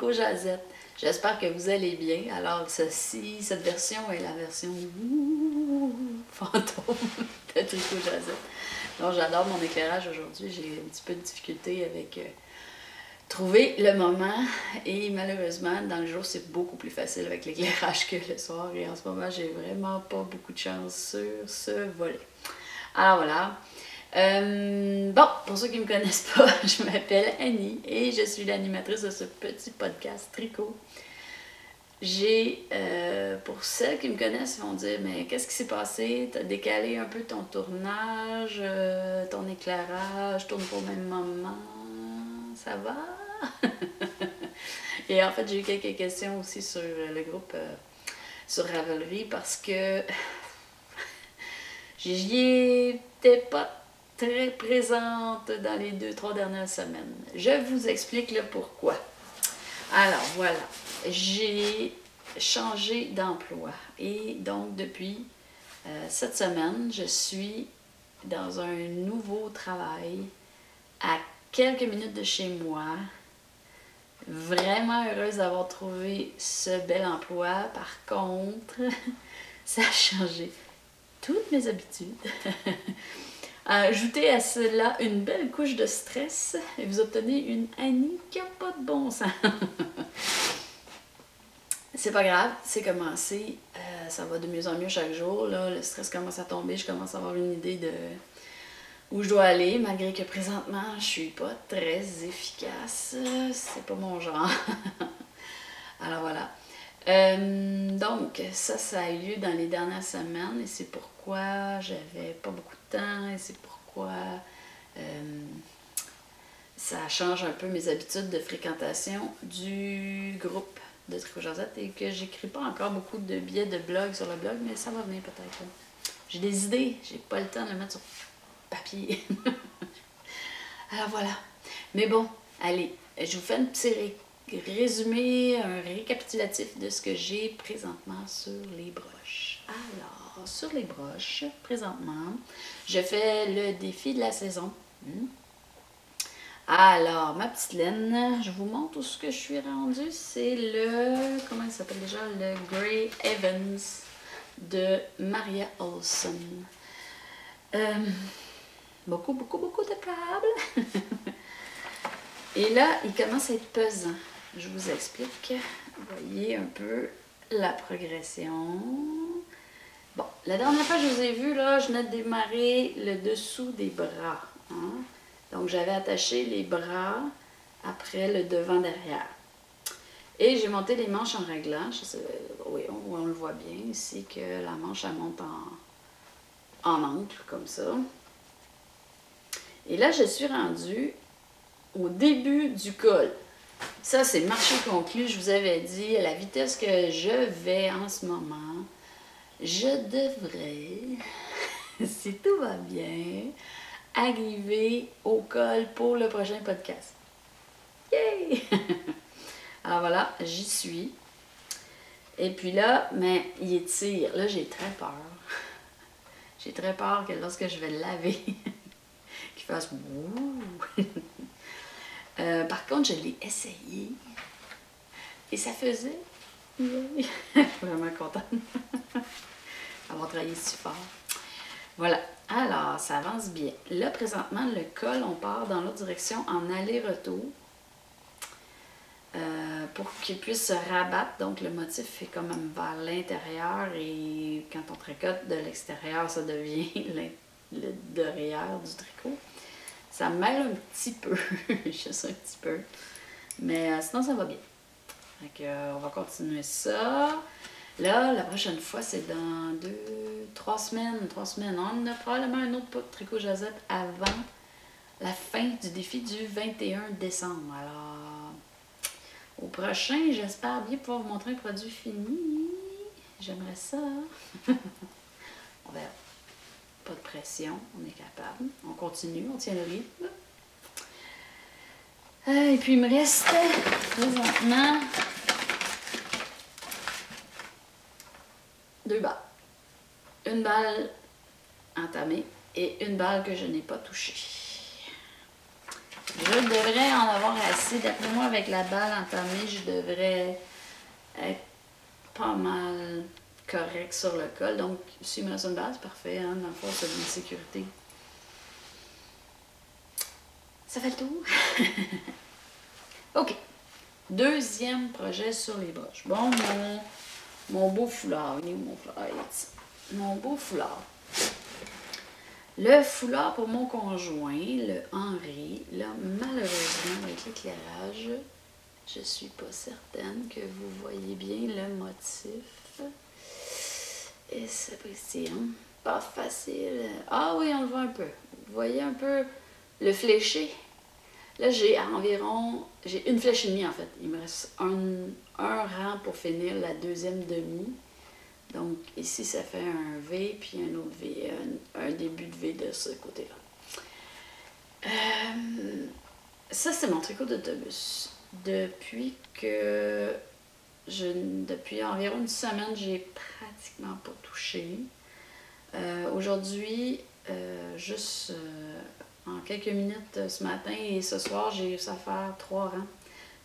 Tricot Jazette. J'espère que vous allez bien. Alors, cette version est la version fantôme de Tricot Jazette. Donc, j'adore mon éclairage aujourd'hui. J'ai un petit peu de difficulté avec trouver le moment. Et malheureusement, dans le jour, c'est beaucoup plus facile avec l'éclairage que le soir. Et en ce moment, j'ai vraiment pas beaucoup de chance sur ce volet. Alors voilà. Bon, pour ceux qui ne me connaissent pas, je m'appelle Annie et je suis l'animatrice de ce petit podcast tricot. Pour celles qui me connaissent, ils vont dire, mais qu'est-ce qui s'est passé? T'as décalé un peu ton tournage, ton éclairage, tourne pas au même moment, ça va? Et en fait, j'ai eu quelques questions aussi sur le groupe sur Ravelry parce que j'y étais pas très présente dans les 2-3 dernières semaines. Je vous explique le pourquoi. Alors voilà, j'ai changé d'emploi et donc depuis cette semaine, je suis dans un nouveau travail à quelques minutes de chez moi. Vraiment heureuse d'avoir trouvé ce bel emploi. Par contre, ça a changé toutes mes habitudes. Ajoutez à cela une belle couche de stress et vous obtenez une Annie qui n'a pas de bon sens. C'est pas grave, c'est commencé. Ça va de mieux en mieux chaque jour. Là, le stress commence à tomber, je commence à avoir une idée de où je dois aller, malgré que présentement, je suis pas très efficace. C'est pas mon genre. Alors voilà. Donc, ça a eu lieu dans les dernières semaines et c'est pourquoi j'avais pas beaucoup de temps et c'est pourquoi ça change un peu mes habitudes de fréquentation du groupe de Tricot Jazette et que j'écris pas encore beaucoup de billets de blog sur le blog, mais ça va venir peut-être. J'ai des idées, j'ai pas le temps de le mettre sur papier. Alors voilà. Mais bon, allez, je vous fais un petit résumé, un récapitulatif de ce que j'ai présentement sur les broches. Alors, sur les broches, présentement, je fais le défi de la saison. Alors, ma petite laine, je vous montre où ce que je suis rendue. C'est le, comment il s'appelle déjà? Le Grey Evans de Maria Olson. Beaucoup de câbles. Et là, il commence à être pesant. Je vous explique. Vous voyez un peu la progression. Bon, la dernière fois que je vous ai vu, là, je venais de démarrer le dessous des bras. Hein? Donc, j'avais attaché les bras après le devant-derrière. Et j'ai monté les manches en réglant. Oui, on le voit bien ici que la manche, elle monte en angle, comme ça. Et là, je suis rendue au début du col. Ça, c'est marché conclu. Je vous avais dit, à la vitesse que je vais en ce moment, je devrais, si tout va bien, arriver au col pour le prochain podcast. Yay! Alors voilà, j'y suis. Et puis là, mais il étire. Là, j'ai très peur. J'ai très peur que lorsque je vais le laver, qu'il fasse wouh! Par contre, je l'ai essayé et ça faisait. Je suis vraiment contente d'avoir travaillé si fort. Voilà. Alors, ça avance bien. Là, présentement, le col, on part dans l'autre direction en aller-retour pour qu'il puisse se rabattre. Donc, le motif est quand même vers l'intérieur et quand on tricote de l'extérieur, ça devient le derrière du tricot. Ça mêle un petit peu, juste un petit peu. Mais sinon, ça va bien. Donc, on va continuer ça. Là, la prochaine fois, c'est dans 3 semaines. 3 semaines. On a probablement un autre Tricot Jazette avant la fin du défi du 21 décembre. Alors, au prochain, j'espère bien pouvoir vous montrer un produit fini. J'aimerais ça. On verra. Pas de pression, on est capable. On continue, on tient le rythme. Et puis, il me reste présentement 2 balles. Une balle entamée et une balle que je n'ai pas touchée. Je devrais en avoir assez. D'après moi, avec la balle entamée, je devrais être pas mal correct sur le col. Donc, s'il me reste une balle, c'est parfait. Hein? Dans le fond, c'est une sécurité. Ça fait le tour. OK. Deuxième projet sur les broches. Bon, mon beau foulard. Il est où mon foulard? Mon beau foulard. Le foulard pour mon conjoint, le Henri. Là, malheureusement, avec l'éclairage, je suis pas certaine que vous voyez bien le motif. Et c'est pas facile. Ah oui, on le voit un peu. Vous voyez un peu le fléché? Là, j'ai une flèche et demie en fait. Il me reste un rang pour finir la deuxième demi. Donc ici, ça fait un V, puis un autre V, un début de V de ce côté-là. Ça, c'est mon tricot d'autobus. Depuis environ une semaine, j'ai pratiquement pas touché. Aujourd'hui, juste en quelques minutes ce matin et ce soir, j'ai réussi à faire 3 rangs.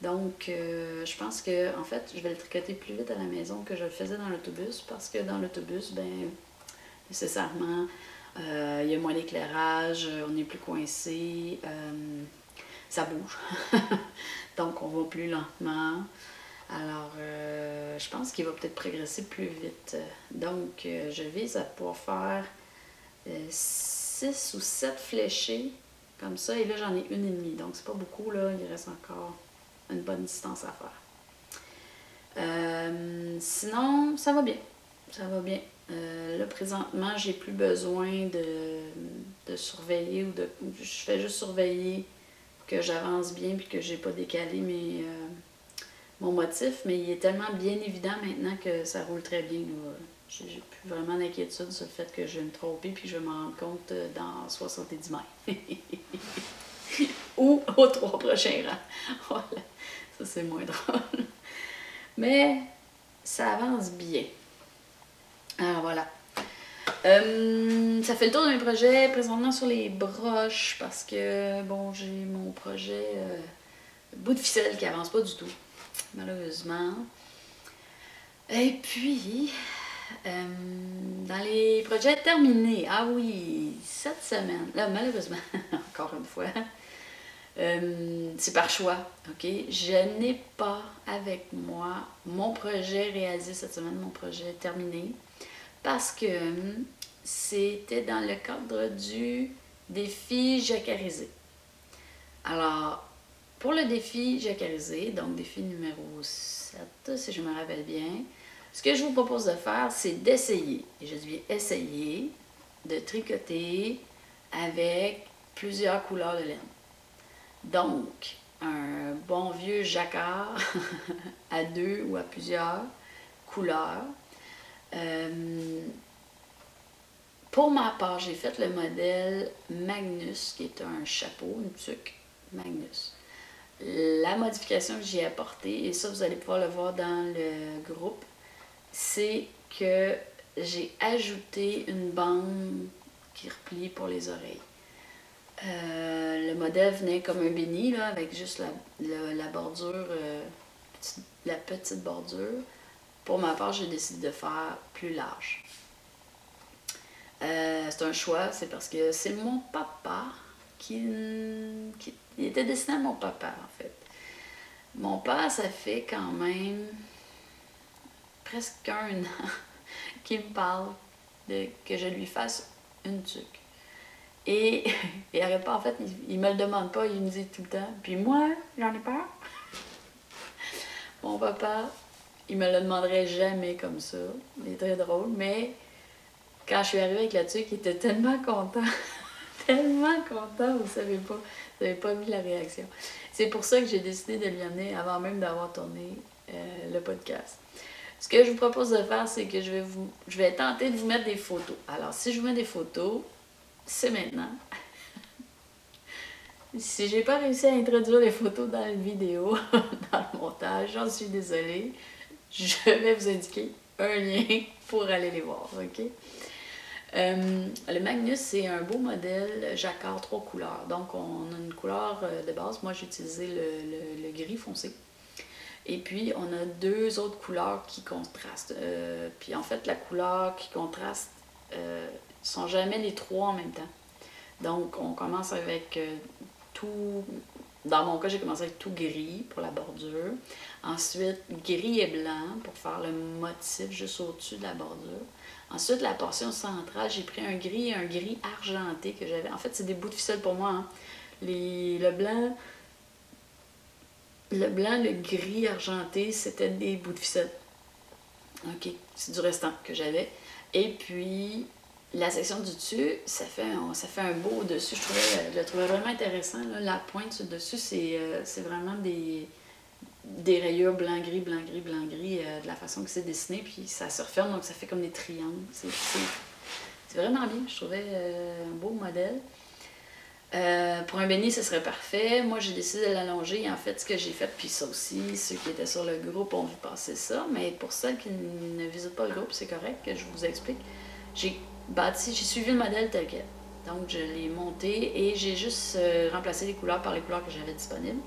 Donc, je pense que, en fait, je vais le tricoter plus vite à la maison que je le faisais dans l'autobus parce que dans l'autobus, ben, nécessairement, il y a moins d'éclairage, on est plus coincé, ça bouge. Donc, on va plus lentement. Alors, je pense qu'il va peut-être progresser plus vite. Donc, je vise à pouvoir faire 6 ou 7 fléchés comme ça. Et là, j'en ai une et demie. Donc, c'est pas beaucoup, là. Il reste encore une bonne distance à faire. Sinon, ça va bien. Ça va bien. Là, présentement, j'ai plus besoin de surveiller ou je fais juste surveiller que j'avance bien puis que j'ai pas décalé mon motif, mais il est tellement bien évident maintenant que ça roule très bien. J'ai plus vraiment d'inquiétude sur le fait que je vais me tromper puis que je vais m'en rendre compte dans 70 mètres. Ou aux 3 prochains rangs. Voilà. Ça, c'est moins drôle. Mais ça avance bien. Alors voilà. Ça fait le tour de mes projets présentement sur les broches parce que, bon, j'ai mon projet bout de ficelle qui avance pas du tout, malheureusement. Et puis, dans les projets terminés, ah oui, cette semaine, là, malheureusement, encore une fois, c'est par choix, ok? Je n'ai pas avec moi mon projet réalisé cette semaine, mon projet terminé, parce que c'était dans le cadre du défi Jacarisé. Alors, pour le défi Jacarisé, donc défi numéro 7, si je me rappelle bien, ce que je vous propose de faire, c'est d'essayer, et je dis bien essayer, de tricoter avec plusieurs couleurs de laine. Donc, un bon vieux jacquard à 2 ou à plusieurs couleurs. Pour ma part, j'ai fait le modèle Magnus, qui est un chapeau, une tuque Magnus. La modification que j'ai apportée, et ça vous allez pouvoir le voir dans le groupe, c'est que j'ai ajouté une bande qui replie pour les oreilles. Le modèle venait comme un béni, là, avec juste la bordure, la petite bordure. Pour ma part, j'ai décidé de faire plus large. C'est un choix, c'est parce que c'est mon papa qui était destiné à mon papa, en fait. Mon père, ça fait quand même presque 1 an qu'il me parle que je lui fasse une tuque. Et il n'arrête pas, en fait, il me le demande pas, il me dit tout le temps. Puis moi, j'en ai peur. Mon papa, il me le demanderait jamais comme ça. Il est très drôle, mais quand je suis arrivée avec la tuque, il était tellement content. Tellement content, vous savez pas vu la réaction. C'est pour ça que j'ai décidé de lui amener avant même d'avoir tourné le podcast. Ce que je vous propose de faire, c'est que je vais tenter de vous mettre des photos. Alors, si je vous mets des photos, c'est maintenant. Si j'ai pas réussi à introduire les photos dans la vidéo, dans le montage, j'en suis désolée. Je vais vous indiquer un lien pour aller les voir, ok? Le Magnus, c'est un beau modèle jacquard 3 couleurs. Donc, on a une couleur de base. Moi, j'ai utilisé le gris foncé. Et puis, on a 2 autres couleurs qui contrastent. Puis, en fait, la couleur qui contraste sont jamais les 3 en même temps. Donc, on commence avec tout... Dans mon cas, j'ai commencé avec tout gris pour la bordure. Ensuite, gris et blanc pour faire le motif juste au-dessus de la bordure. Ensuite, la portion centrale, j'ai pris un gris argenté que j'avais. En fait, c'est des bouts de ficelle pour moi. Hein. Le blanc, le gris argenté, c'était des bouts de ficelle. OK, c'est du restant que j'avais. Et puis, la section du dessus, ça fait un beau dessus. Je le trouvais vraiment intéressant. Là. La pointe sur le dessus, c'est vraiment des rayures blanc-gris, blanc-gris, blanc-gris, de la façon que c'est dessiné. Puis ça se referme, donc ça fait comme des triangles. C'est vraiment bien. Je trouvais un beau modèle. Pour un béni, ce serait parfait. Moi, j'ai décidé de l'allonger. En fait, ce que j'ai fait, puis ça aussi, ceux qui étaient sur le groupe ont vu passer ça. Mais pour celles qui ne visitent pas le groupe, c'est correct que je vous explique. J'ai suivi le modèle tel quel. Donc, je l'ai monté et j'ai juste remplacé les couleurs par les couleurs que j'avais disponibles.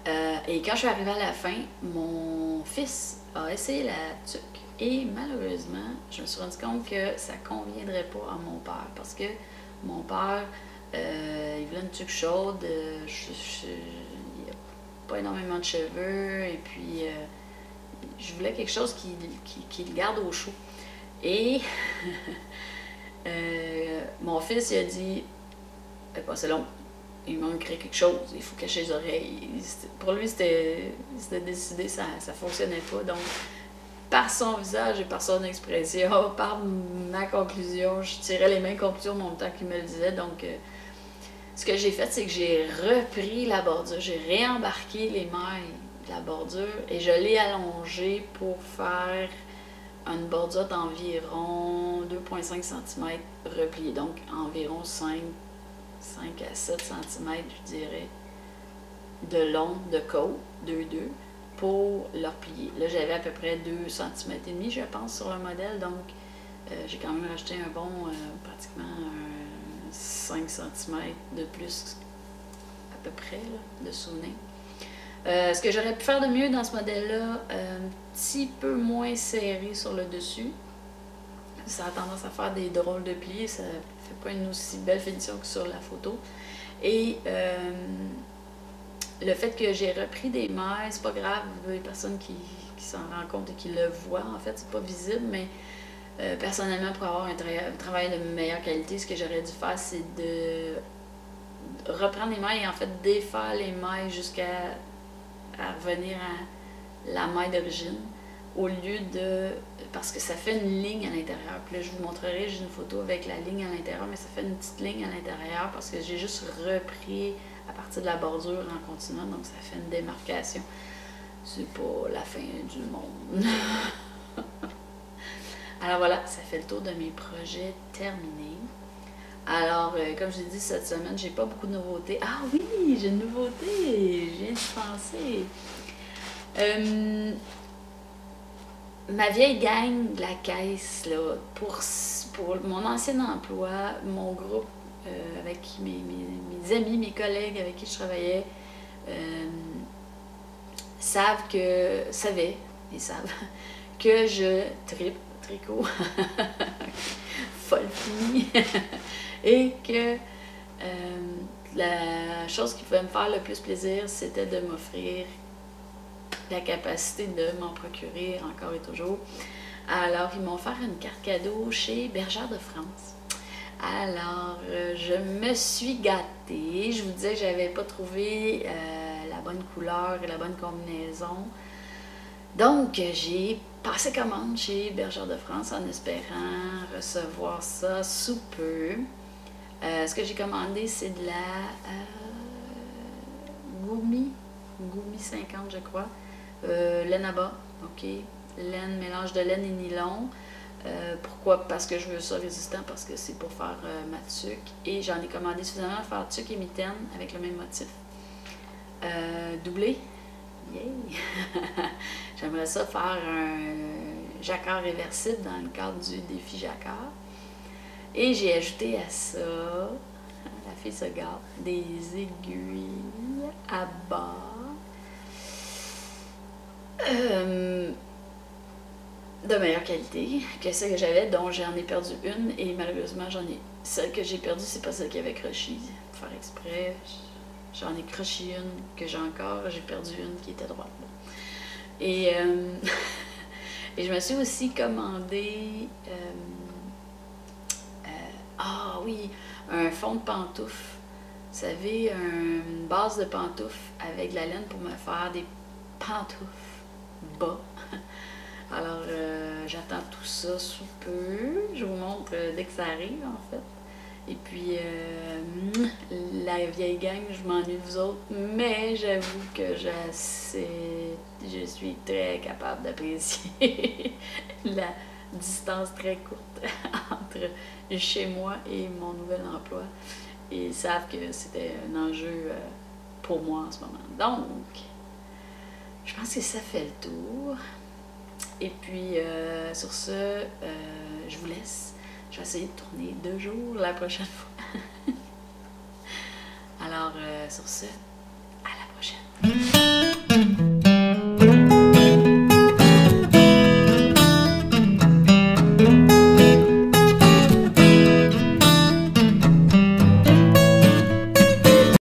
Et quand je suis arrivée à la fin, mon fils a essayé la tuque. Et malheureusement, je me suis rendu compte que ça ne conviendrait pas à mon père. Parce que mon père, il voulait une tuque chaude. Il n'a pas énormément de cheveux. Et puis, je voulais quelque chose qui le garde au chaud. Et mon fils, il a dit c'est long, il manquerait quelque chose, il faut cacher les oreilles. Pour lui, c'était décidé, ça ne fonctionnait pas. Donc, par son visage et par son expression, par ma conclusion, je tirais les mêmes conclusions en même temps qu'il me le disait. Donc, ce que j'ai fait, c'est que j'ai repris la bordure, j'ai réembarqué les mailles de la bordure et je l'ai allongée pour faire une bordure d'environ 2,5 cm repliée, donc environ 5 à 7 cm, je dirais, de long, de côte, 2,2, pour le replier. Là, j'avais à peu près 2,5 cm, je pense, sur le modèle, donc j'ai quand même acheté un bon, pratiquement 5 cm de plus, à peu près, là, de souvenir. Ce que j'aurais pu faire de mieux dans ce modèle-là, un petit peu moins serré sur le dessus. Ça a tendance à faire des drôles de plis, ça fait pas une aussi belle finition que sur la photo. Et le fait que j'ai repris des mailles, c'est pas grave, les personnes qui s'en rendent compte et qui le voient, en fait, c'est pas visible, mais personnellement, pour avoir un travail de meilleure qualité, ce que j'aurais dû faire, c'est de reprendre les mailles et en fait défaire les mailles jusqu'à revenir à la maille d'origine au lieu de... parce que ça fait une ligne à l'intérieur. Puis là, je vous montrerai, j'ai une photo avec la ligne à l'intérieur, mais ça fait une petite ligne à l'intérieur parce que j'ai juste repris à partir de la bordure en continuant, donc ça fait une démarcation. C'est pas la fin du monde. Alors voilà, ça fait le tour de mes projets terminés. Alors, comme je l'ai dit, cette semaine, j'ai pas beaucoup de nouveautés. Ah oui, j'ai une nouveauté, je viens de penser. Ma vieille gang de la caisse, là, pour mon ancien emploi, mon groupe, avec mes amis, mes collègues avec qui je travaillais, savent que je tripe tricot, folle finie, et que la chose qui pouvait me faire le plus plaisir, c'était de m'offrir la capacité de m'en procurer encore et toujours. Alors, ils m'ont offert une carte cadeau chez Bergère de France. Alors, je me suis gâtée. Je vous disais que j'avais pas trouvé la bonne couleur et la bonne combinaison. Donc, j'ai passé commande chez Bergère de France en espérant recevoir ça sous peu. Ce que j'ai commandé, c'est de la Goumi 50, je crois. Laine à bas, ok. Laine, mélange de laine et nylon. Pourquoi? Parce que je veux ça résistant, parce que c'est pour faire ma tuque. Et j'en ai commandé suffisamment pour faire tuque et mitaine avec le même motif. Doublé. Yay! J'aimerais ça faire un jacquard réversible dans le cadre du défi jacquard. Et j'ai ajouté à ça, la fille se gâte, des aiguilles à bas. De meilleure qualité que celle que j'avais, dont j'en ai perdu une. Et malheureusement, celle que j'ai perdue, c'est pas celle qui avait croché. Pour faire exprès, j'en ai croché une que j'ai encore. J'ai perdu une qui était droite. Et, et je me suis aussi commandé... ah oui, un fond de pantoufle. Vous savez, une base de pantoufle avec de la laine pour me faire des pantoufles bas. Alors, j'attends tout ça sous peu. Je vous montre dès que ça arrive, en fait. Et puis, la vieille gang, je m'ennuie de vous autres. Mais j'avoue que je suis très capable d'apprécier la distance très courte entre chez moi et mon nouvel emploi. Et ils savent que c'était un enjeu pour moi en ce moment. Donc, je pense que ça fait le tour. Et puis, sur ce, je vous laisse. Je vais essayer de tourner 2 jours la prochaine fois. Alors, sur ce, à la prochaine.